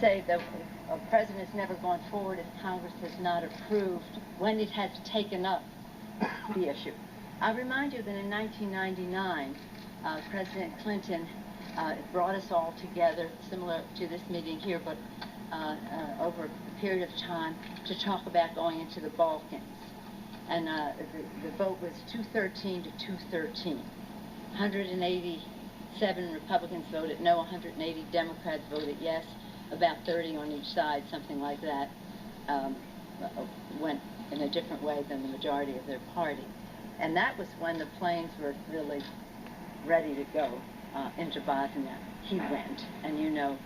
say that a president has never gone forward if Congress has not approved when it has taken up the issue. I remind you that in 1999, President Clinton brought us all together, similar to this meeting here, but over a period of time, to talk about going into the Balkans. And the vote was 213 to 213. 187 Republicans voted no, 180 Democrats voted yes, about 30 on each side, something like that, went in a different way than the majority of their party. And that was when the planes were really ready to go into Bosnia. He went, and you know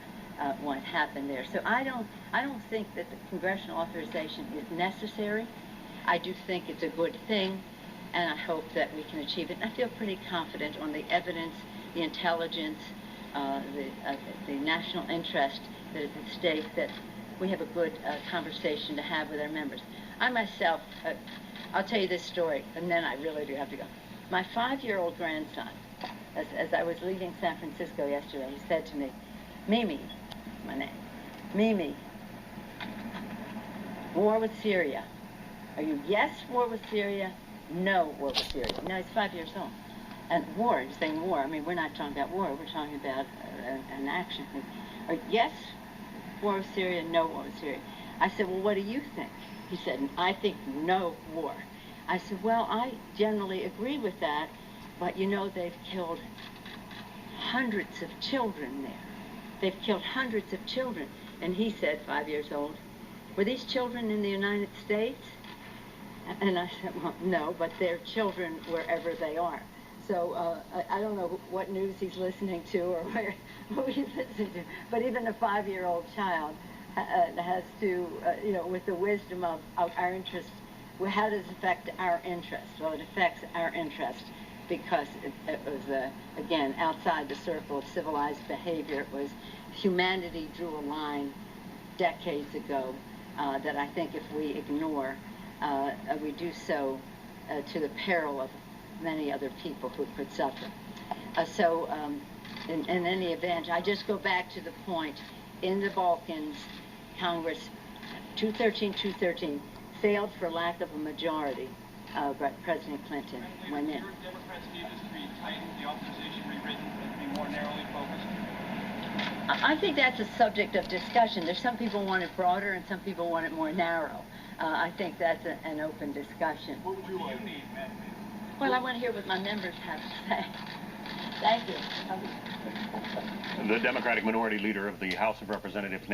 what happened there. So I don't think that the congressional authorization is necessary. I do think it's a good thing, and I hope that we can achieve it. And I feel pretty confident on the evidence, the intelligence, the national interest that is at stake, that we have a good conversation to have with our members. I myself, I'll tell you this story, and then I really do have to go. My 5-year-old grandson, as I was leaving San Francisco yesterday, he said to me, "Mimi," my name, "Mimi, war with Syria. Are you yes, war with Syria? No, war with Syria." Now, he's 5 years old. And war, he's saying war. I mean, we're not talking about war. We're talking about an action. Yes, war with Syria, no war with Syria. I said, "Well, what do you think?" He said, "I think no war." I said, "Well, I generally agree with that, but you know, they've killed hundreds of children there. They've killed hundreds of children." And he said, 5 years old, "Were these children in the United States?" And I said, "Well, no, but they're children wherever they are." So I don't know what news he's listening to or who he's listening to, but even a 5-year-old child has to, you know, with the wisdom of our interests, well, how does it affect our interests? Well, it affects our interests because it was, again, outside the circle of civilized behavior. It was humanity drew a line decades ago that I think if we ignore, we do so to the peril of many other people who could suffer. In any event, I just go back to the point, in the Balkans, Congress, 213 failed for lack of a majority. President Clinton went in. Democrats need this to be tightened, the authorization rewritten, to be more narrowly focused? I think that's a subject of discussion. There's some people want it broader and some people want it more narrow. I think that's an open discussion. What would you need, Matt? Well, I want to hear what my members have to say. Thank you. The Democratic Minority Leader of the House of Representatives